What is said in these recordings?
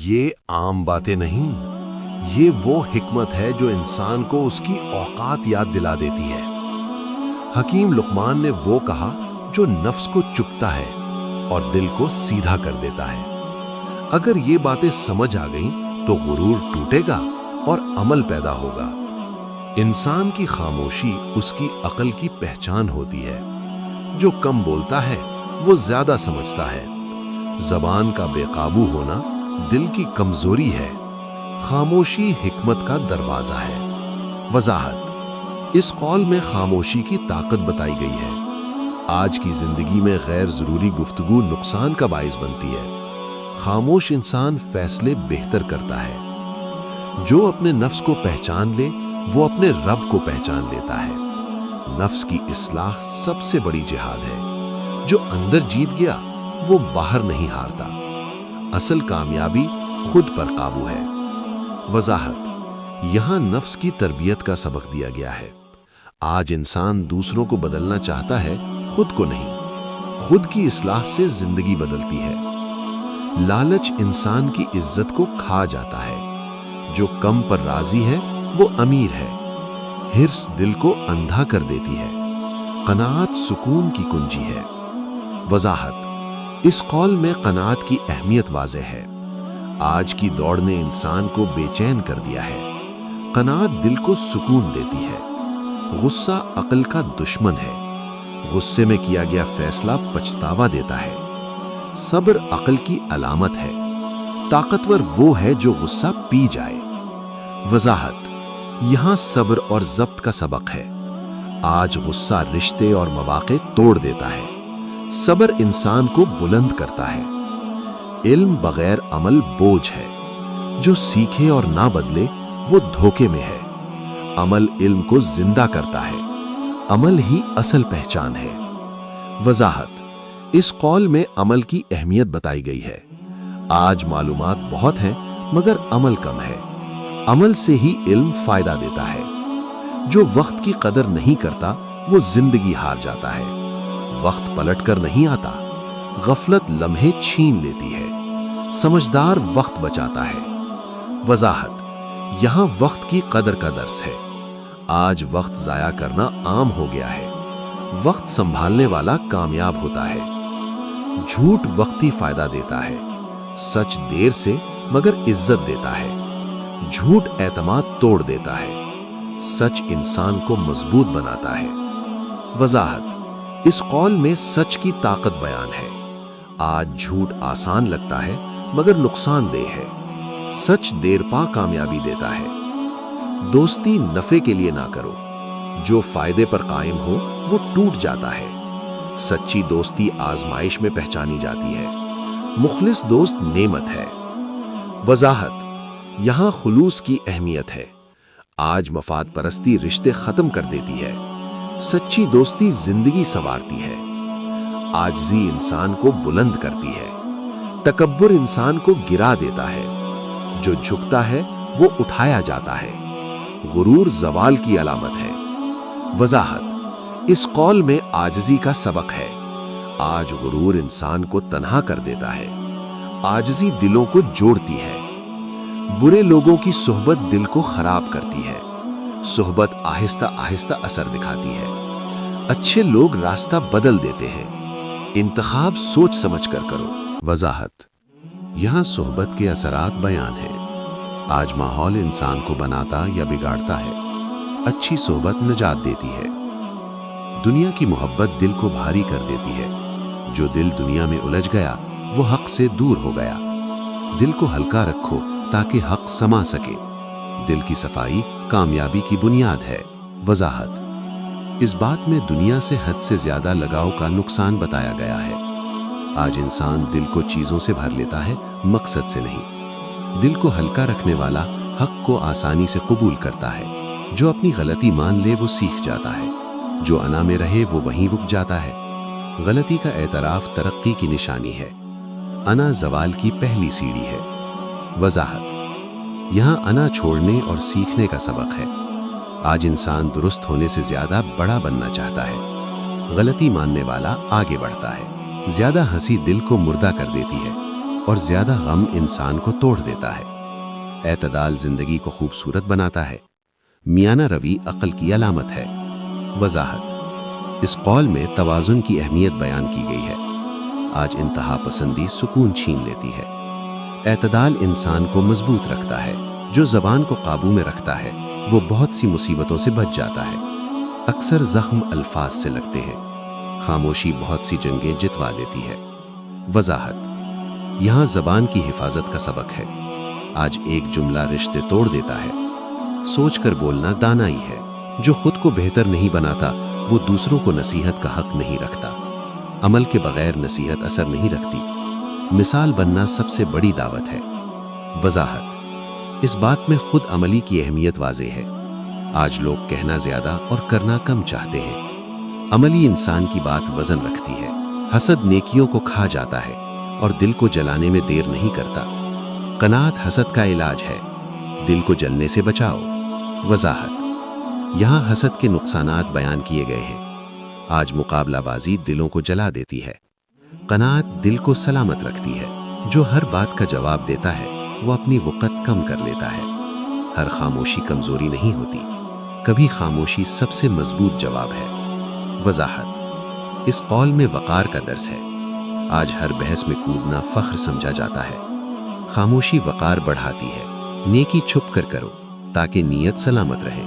یہ عام باتیں نہیں، یہ وہ حکمت ہے جو انسان کو اس کی اوقات یاد دلا دیتی ہے۔ حکیم لقمان نے وہ کہا جو نفس کو چپتا ہے اور دل کو سیدھا کر دیتا ہے۔ اگر یہ باتیں سمجھ آ گئیں تو غرور ٹوٹے گا اور عمل پیدا ہوگا۔ انسان کی خاموشی اس کی عقل کی پہچان ہوتی ہے۔ جو کم بولتا ہے وہ زیادہ سمجھتا ہے۔ زبان کا بے قابو ہونا دل کی کمزوری ہے۔ خاموشی حکمت کا دروازہ ہے۔ وضاحت: اس قول میں خاموشی کی طاقت بتائی گئی ہے۔ آج کی زندگی میں غیر ضروری گفتگو نقصان کا باعث بنتی ہے۔ خاموش انسان فیصلے بہتر کرتا ہے۔ جو اپنے نفس کو پہچان لے وہ اپنے رب کو پہچان لیتا ہے۔ نفس کی اصلاح سب سے بڑی جہاد ہے۔ جو اندر جیت گیا وہ باہر نہیں ہارتا۔ اصل کامیابی خود پر قابو ہے۔ وضاحت: یہاں نفس کی تربیت کا سبق دیا گیا ہے۔ آج انسان دوسروں کو بدلنا چاہتا ہے، خود کو نہیں۔ خود کی اصلاح سے زندگی بدلتی ہے۔ لالچ انسان کی عزت کو کھا جاتا ہے۔ جو کم پر راضی ہے وہ امیر ہے۔ حرص دل کو اندھا کر دیتی ہے۔ قناعت سکون کی کنجی ہے۔ وضاحت: اس قول میں قناعت کی اہمیت واضح ہے۔ آج کی دوڑ نے انسان کو بے چین کر دیا ہے۔ قناعت دل کو سکون دیتی ہے۔ غصہ عقل کا دشمن ہے۔ غصے میں کیا گیا فیصلہ پچھتاوا دیتا ہے۔ صبر عقل کی علامت ہے۔ طاقتور وہ ہے جو غصہ پی جائے۔ وضاحت: یہاں صبر اور ضبط کا سبق ہے۔ آج غصہ رشتے اور مواقع توڑ دیتا ہے۔ صبر انسان کو بلند کرتا ہے۔ علم بغیر عمل بوجھ ہے۔ جو سیکھے اور نہ بدلے وہ دھوکے میں ہے۔ عمل علم کو زندہ کرتا ہے۔ عمل ہی اصل پہچان ہے۔ وضاحت: اس قول میں عمل کی اہمیت بتائی گئی ہے۔ آج معلومات بہت ہیں مگر عمل کم ہے۔ عمل سے ہی علم فائدہ دیتا ہے۔ جو وقت کی قدر نہیں کرتا وہ زندگی ہار جاتا ہے۔ وقت پلٹ کر نہیں آتا۔ غفلت لمحے چھین لیتی ہے۔ سمجھدار وقت بچاتا ہے۔ وضاحت: یہاں وقت کی قدر کا درس ہے۔ آج وقت ضائع کرنا عام ہو گیا ہے۔ وقت سنبھالنے والا کامیاب ہوتا ہے۔ جھوٹ وقتی فائدہ دیتا ہے۔ سچ دیر سے مگر عزت دیتا ہے۔ جھوٹ اعتماد توڑ دیتا ہے۔ سچ انسان کو مضبوط بناتا ہے۔ وضاحت: اس قول میں سچ کی طاقت بیان ہے۔ آج جھوٹ آسان لگتا ہے مگر نقصان دہ ہے۔ سچ دیر پا کامیابی دیتا ہے۔ دوستی نفع کے لیے نہ کرو۔ جو فائدے پر قائم ہو وہ ٹوٹ جاتا ہے۔ سچی دوستی آزمائش میں پہچانی جاتی ہے۔ مخلص دوست نعمت ہے۔ وضاحت: یہاں خلوص کی اہمیت ہے۔ آج مفاد پرستی رشتے ختم کر دیتی ہے۔ سچی دوستی زندگی سنوارتی ہے۔ عاجزی انسان کو بلند کرتی ہے۔ تکبر انسان کو گرا دیتا ہے۔ جو جھکتا ہے وہ اٹھایا جاتا ہے۔ غرور زوال کی علامت ہے۔ وضاحت: اس قول میں عاجزی کا سبق ہے۔ آج غرور انسان کو تنہا کر دیتا ہے۔ عاجزی دلوں کو جوڑتی ہے۔ برے لوگوں کی صحبت دل کو خراب کرتی ہے۔ صحبت آہستہ آہستہ اثر دکھاتی ہے۔ اچھے لوگ راستہ بدل دیتے ہیں۔ انتخاب سوچ سمجھ کر کرو۔ وضاحت: یہاں صحبت کے اثرات بیان ہیں۔ آج ماحول انسان کو بناتا یا بگاڑتا ہے۔ اچھی صحبت نجات دیتی ہے۔ دنیا کی محبت دل کو بھاری کر دیتی ہے۔ جو دل دنیا میں الجھ گیا وہ حق سے دور ہو گیا۔ دل کو ہلکا رکھو تاکہ حق سما سکے۔ دل کی صفائی کامیابی کی بنیاد ہے۔ وضاحت: اس بات میں دنیا سے حد سے زیادہ لگاؤ کا نقصان بتایا گیا ہے۔ آج انسان دل کو چیزوں سے بھر لیتا ہے، مقصد سے نہیں۔ دل کو ہلکا رکھنے والا حق کو آسانی سے قبول کرتا ہے۔ جو اپنی غلطی مان لے وہ سیکھ جاتا ہے۔ جو انا میں رہے وہ وہیں رک جاتا ہے۔ غلطی کا اعتراف ترقی کی نشانی ہے۔ انا زوال کی پہلی سیڑھی ہے۔ وضاحت: یہاں انا چھوڑنے اور سیکھنے کا سبق ہے۔ آج انسان درست ہونے سے زیادہ بڑا بننا چاہتا ہے۔ غلطی ماننے والا آگے بڑھتا ہے۔ زیادہ ہنسی دل کو مردہ کر دیتی ہے۔ اور زیادہ غم انسان کو توڑ دیتا ہے۔ اعتدال زندگی کو خوبصورت بناتا ہے۔ میانہ روی عقل کی علامت ہے۔ وضاحت: اس قول میں توازن کی اہمیت بیان کی گئی ہے۔ آج انتہا پسندی سکون چھین لیتی ہے۔ اعتدال انسان کو مضبوط رکھتا ہے۔ جو زبان کو قابو میں رکھتا ہے وہ بہت سی مصیبتوں سے بچ جاتا ہے۔ اکثر زخم الفاظ سے لگتے ہیں، خاموشی بہت سی جنگیں جتوا دیتی ہے۔ وضاحت: یہاں زبان کی حفاظت کا سبق ہے۔ آج ایک جملہ رشتے توڑ دیتا ہے۔ سوچ کر بولنا دانائی ہے۔ جو خود کو بہتر نہیں بناتا وہ دوسروں کو نصیحت کا حق نہیں رکھتا۔ عمل کے بغیر نصیحت اثر نہیں رکھتی۔ مثال بننا سب سے بڑی دعوت ہے۔ وضاحت: اس بات میں خود عملی کی اہمیت واضح ہے۔ آج لوگ کہنا زیادہ اور کرنا کم چاہتے ہیں۔ عملی انسان کی بات وزن رکھتی ہے۔ حسد نیکیوں کو کھا جاتا ہے اور دل کو جلانے میں دیر نہیں کرتا۔ قناعت حسد کا علاج ہے۔ دل کو جلنے سے بچاؤ۔ وضاحت: یہاں حسد کے نقصانات بیان کیے گئے ہیں۔ آج مقابلہ بازی دلوں کو جلا دیتی ہے۔ قناعت دل کو سلامت رکھتی ہے۔ جو ہر بات کا جواب دیتا ہے وہ اپنی وقت کم کر لیتا ہے۔ ہر خاموشی کمزوری نہیں ہوتی، کبھی خاموشی سب سے مضبوط جواب ہے۔ وضاحت: اس قول میں وقار کا درس ہے۔ آج ہر بحث میں کودنا فخر سمجھا جاتا ہے۔ خاموشی وقار بڑھاتی ہے۔ نیکی چھپ کر کرو تاکہ نیت سلامت رہے۔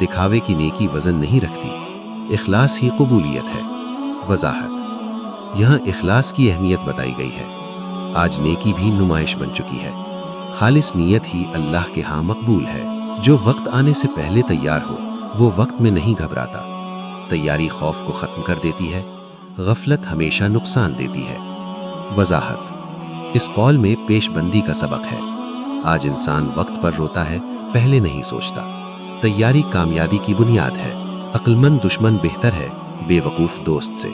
دکھاوے کی نیکی وزن نہیں رکھتی، اخلاص ہی قبولیت ہے۔ وضاحت: یہاں اخلاص کی اہمیت بتائی گئی ہے۔ آج نیکی بھی نمائش بن چکی ہے۔ خالص نیت ہی اللہ کے ہاں مقبول ہے۔ جو وقت آنے سے پہلے تیار ہو وہ وقت میں نہیں گھبراتا۔ تیاری خوف کو ختم کر دیتی ہے، غفلت ہمیشہ نقصان دیتی ہے۔ وضاحت: اس قول میں پیش بندی کا سبق ہے۔ آج انسان وقت پر روتا ہے، پہلے نہیں سوچتا۔ تیاری کامیابی کی بنیاد ہے۔ عقل مند دشمن بہتر ہے بے وقوف دوست سے۔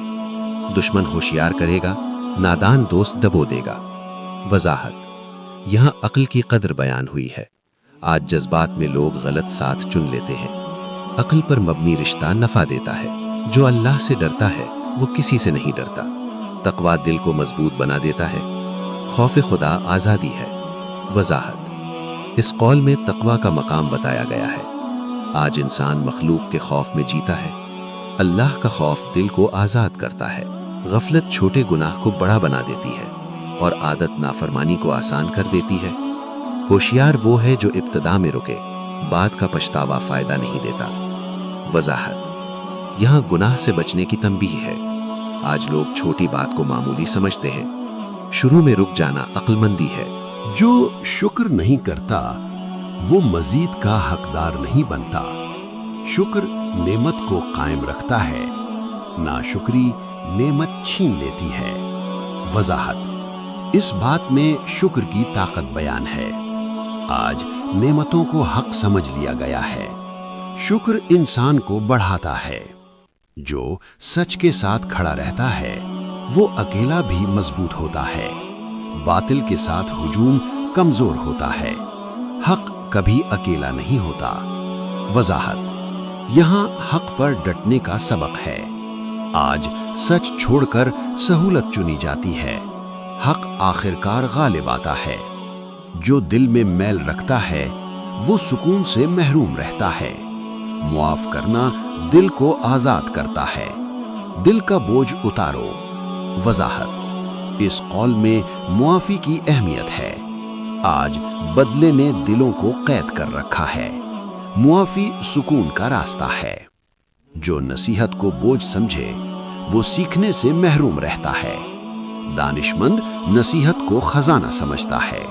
دشمن ہوشیار کرے گا، نادان دوست دبو دے گا۔ وضاحت: یہاں عقل کی قدر بیان ہوئی ہے۔ آج جذبات میں لوگ غلط ساتھ چن لیتے ہیں۔ عقل پر مبنی رشتہ نفع دیتا ہے۔ جو اللہ سے ڈرتا ہے وہ کسی سے نہیں ڈرتا۔ تقویٰ دل کو مضبوط بنا دیتا ہے۔ خوف خدا آزادی ہے۔ وضاحت: اس قول میں تقویٰ کا مقام بتایا گیا ہے۔ آج انسان مخلوق کے خوف میں جیتا ہے۔ اللہ کا خوف دل کو آزاد کرتا ہے۔ غفلت چھوٹے گناہ کو بڑا بنا دیتی ہے اور عادت نافرمانی کو آسان کر دیتی ہے۔ ہوشیار وہ ہے جو ابتدا میں رکے، بعد کا پچھتاوا فائدہ نہیں دیتا۔ وضاحت: یہاں گناہ سے بچنے کی تنبیہ ہے۔ آج لوگ چھوٹی بات کو معمولی سمجھتے ہیں۔ شروع میں رک جانا عقل مندی ہے۔ جو شکر نہیں کرتا وہ مزید کا حقدار نہیں بنتا۔ شکر نعمت کو قائم رکھتا ہے، ناشکری نعمت چھین لیتی ہے۔ وضاحت: اس بات میں شکر کی طاقت بیان ہے۔ آج نعمتوں کو حق سمجھ لیا گیا ہے۔ شکر انسان کو بڑھاتا ہے۔ جو سچ کے ساتھ کھڑا رہتا ہے وہ اکیلا بھی مضبوط ہوتا ہے۔ باطل کے ساتھ ہجوم کمزور ہوتا ہے۔ حق کبھی اکیلا نہیں ہوتا۔ وضاحت: یہاں حق پر ڈٹنے کا سبق ہے۔ آج سچ چھوڑ کر سہولت چنی جاتی ہے۔ حق آخرکار غالب آتا ہے۔ جو دل میں میل رکھتا ہے وہ سکون سے محروم رہتا ہے۔ معاف کرنا دل کو آزاد کرتا ہے۔ دل کا بوجھ اتارو۔ وضاحت: اس قول میں معافی کی اہمیت ہے۔ آج بدلے نے دلوں کو قید کر رکھا ہے۔ معافی سکون کا راستہ ہے۔ جو نصیحت کو بوجھ سمجھے وہ سیکھنے سے محروم رہتا ہے۔ دانشمند نصیحت کو خزانہ سمجھتا ہے۔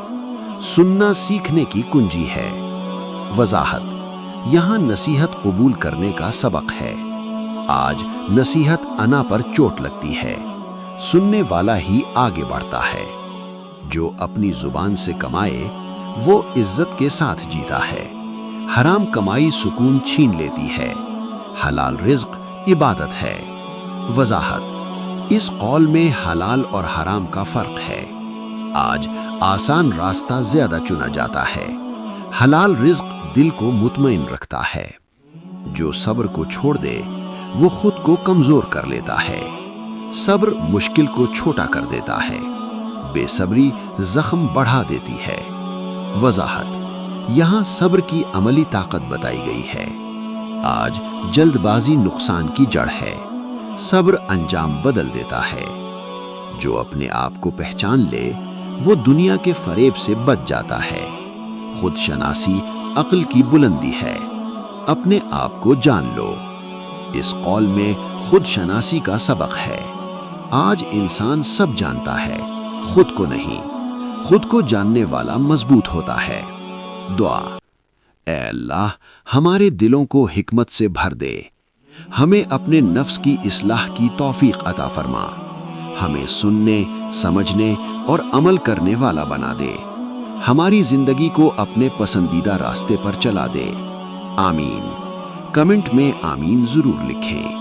سننا سیکھنے کی کنجی ہے۔ وضاحت: یہاں نصیحت قبول کرنے کا سبق ہے۔ آج نصیحت انا پر چوٹ لگتی ہے۔ سننے والا ہی آگے بڑھتا ہے۔ جو اپنی زبان سے کمائے وہ عزت کے ساتھ جیتا ہے۔ حرام کمائی سکون چھین لیتی ہے۔ حلال رزق عبادت ہے۔ وضاحت: اس قول میں حلال اور حرام کا فرق ہے۔ آج آسان راستہ زیادہ چنا جاتا ہے۔ حلال رزق دل کو مطمئن رکھتا ہے۔ جو صبر کو چھوڑ دے وہ خود کو کمزور کر لیتا ہے۔ صبر مشکل کو چھوٹا کر دیتا ہے۔ بے صبری زخم بڑھا دیتی ہے۔ وضاحت: یہاں صبر کی عملی طاقت بتائی گئی ہے۔ آج جلد بازی نقصان کی جڑ ہے، صبر انجام بدل دیتا ہے۔ جو اپنے آپ کو پہچان لے وہ دنیا کے فریب سے بچ جاتا ہے۔ خود شناسی عقل کی بلندی ہے، اپنے آپ کو جان لو۔ اس قول میں خود شناسی کا سبق ہے۔ آج انسان سب جانتا ہے، خود کو نہیں۔ خود کو جاننے والا مضبوط ہوتا ہے۔ دعا: اے اللہ، ہمارے دلوں کو حکمت سے بھر دے، ہمیں اپنے نفس کی اصلاح کی توفیق عطا فرما، ہمیں سننے، سمجھنے اور عمل کرنے والا بنا دے، ہماری زندگی کو اپنے پسندیدہ راستے پر چلا دے۔ آمین۔ کمنٹ میں آمین ضرور لکھیں۔